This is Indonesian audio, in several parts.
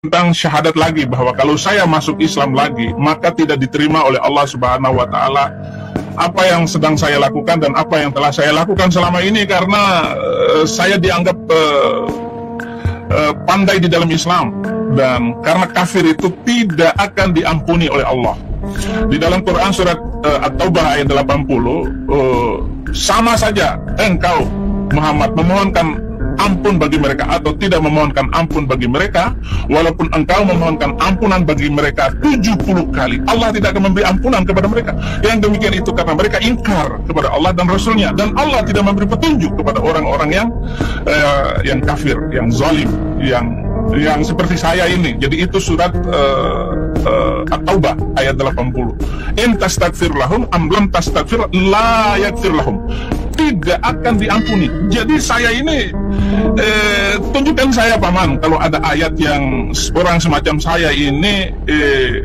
tentang syahadat lagi, bahwa kalau saya masuk Islam lagi, maka tidak diterima oleh Allah Subhanahu wa Ta'ala apa yang sedang saya lakukan dan apa yang telah saya lakukan selama ini, karena saya dianggap pandai di dalam Islam, dan karena kafir itu tidak akan diampuni oleh Allah. Di dalam Quran surat At-Taubah ayat 80, sama saja engkau Muhammad memohonkan ampun bagi mereka atau tidak memohonkan ampun bagi mereka, walaupun engkau memohonkan ampunan bagi mereka 70 kali, Allah tidak akan memberi ampunan kepada mereka. Yang demikian itu karena mereka ingkar kepada Allah dan Rasulnya, dan Allah tidak memberi petunjuk kepada orang-orang yang kafir, yang zalim, yang seperti saya ini. Jadi itu surat At-Taubah ayat 80. In tastaghfir lahum am lam tastaghfir la yaghfir lahum. Tidak akan diampuni. Jadi saya ini tunjukkan saya paman, kalau ada ayat yang orang semacam saya ini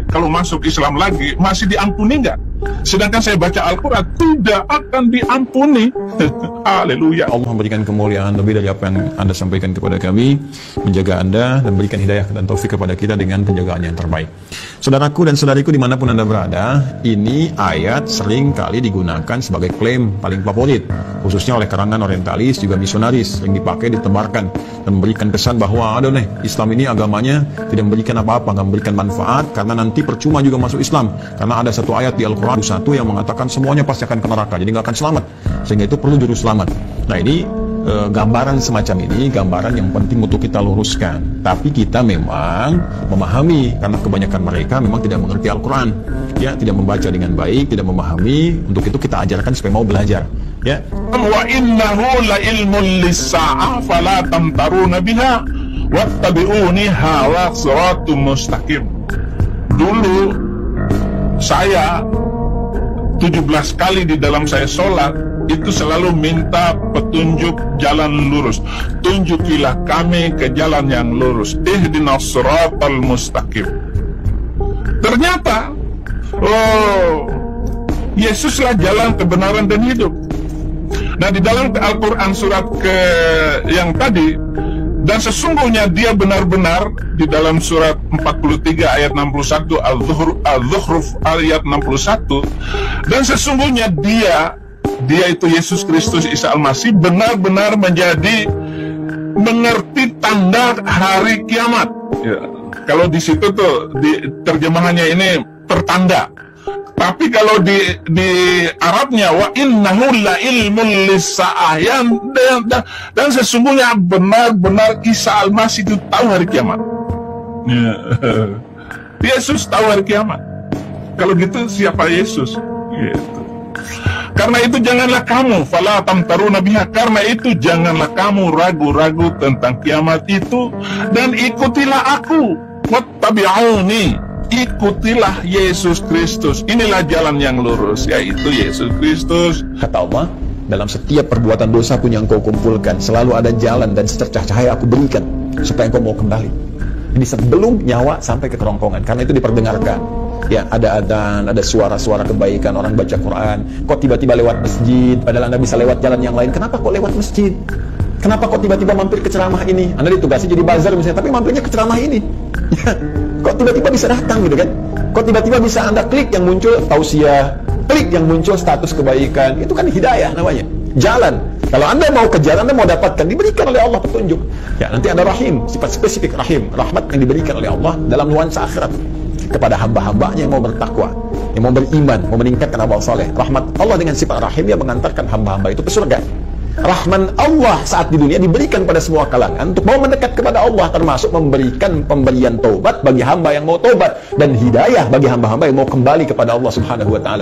kalau masuk Islam lagi masih diampuni nggak? Sedangkan saya baca Al-Quran tidak akan diampuni. Haleluya. Allah memberikan kemuliaan lebih dari apa yang Anda sampaikan kepada kami, menjaga Anda dan berikan hidayah dan taufik kepada kita dengan penjagaan yang terbaik. Saudaraku dan saudariku dimanapun Anda berada, ini ayat sering kali digunakan sebagai klaim paling favorit, khususnya oleh kalangan orientalis juga misionaris, yang dipakai ditebarkan dan memberikan kesan bahwa ada nih, Islam ini agamanya tidak memberikan apa-apa, nggak memberikan manfaat, karena nanti percuma juga masuk Islam, karena ada satu ayat di Al-Quran satu yang mengatakan semuanya pasti akan ke neraka, jadi nggak akan selamat, sehingga itu perlu juru selamat. Nah ini gambaran semacam ini, gambaran yang penting untuk kita luruskan. Tapi kita memang memahami, karena kebanyakan mereka memang tidak mengerti Al-Quran, ya, tidak membaca dengan baik, tidak memahami. Untuk itu kita ajarkan supaya mau belajar, ya. Wa innahu la ilmun lis-sa'ah fala tamtaruna biha wattabi'uni hawa siratum mustaqim. Dulu saya 17 kali di dalam saya sholat itu selalu minta petunjuk jalan lurus. Tunjukilah kami ke jalan yang lurus. Ihdinas siratal mustaqim. Ternyata Yesuslah jalan kebenaran dan hidup. Nah, di dalam Al-Quran surat yang tadi, dan sesungguhnya dia benar-benar, di dalam surat 43 ayat 61 Al-Zukhruf ayat 61, dan sesungguhnya dia itu Yesus Kristus Isa Al-Masih benar-benar mengerti tanda hari kiamat, ya. Kalau di situ tuh di terjemahannya ini pertanda. Tapi kalau di Arabnya wa innahu la ilmun lis-sa'ah, dan sesungguhnya benar-benar Isa Al-Masih itu tahu hari kiamat. Yesus tahu hari kiamat. Kalau gitu siapa Yesus? Gitu. Karena itu janganlah kamu fala tamtaruna biha, karena itu janganlah kamu ragu-ragu tentang kiamat itu, dan ikutilah aku. Wattabi'uni. Ikutilah Yesus Kristus. Inilah jalan yang lurus, yaitu Yesus Kristus. Kata Allah, dalam setiap perbuatan dosa pun yang kau kumpulkan, selalu ada jalan dan secercah cahaya aku berikan, supaya engkau mau kembali. Ini sebelum nyawa sampai ke kerongkongan, karena itu diperdengarkan. Ya, ada adzan, ada suara-suara kebaikan, orang baca Quran. Kok tiba-tiba lewat masjid, padahal Anda bisa lewat jalan yang lain. Kenapa kok lewat masjid? Kenapa kok tiba-tiba mampir ke ceramah ini? Anda ditugasi jadi bazar misalnya, tapi mampirnya ke ceramah ini. Kok tiba-tiba bisa datang gitu kan? Kok tiba-tiba bisa Anda klik yang muncul tausiah, klik yang muncul status kebaikan? Itu kan hidayah namanya, jalan. Kalau Anda mau ke jalan, Anda mau dapatkan, diberikan oleh Allah petunjuk. Ya, nanti ada rahim, sifat spesifik rahim, rahmat yang diberikan oleh Allah dalam nuansa akhirat kepada hamba-hambanya yang mau bertakwa, yang mau beriman, mau meningkatkan amal soleh. Rahmat Allah dengan sifat rahim yang mengantarkan hamba-hamba itu ke surga. Rahman Allah saat di dunia diberikan pada semua kalangan untuk mau mendekat kepada Allah, termasuk memberikan pemberian taubat bagi hamba yang mau taubat, dan hidayah bagi hamba-hamba yang mau kembali kepada Allah Subhanahu wa Ta'ala.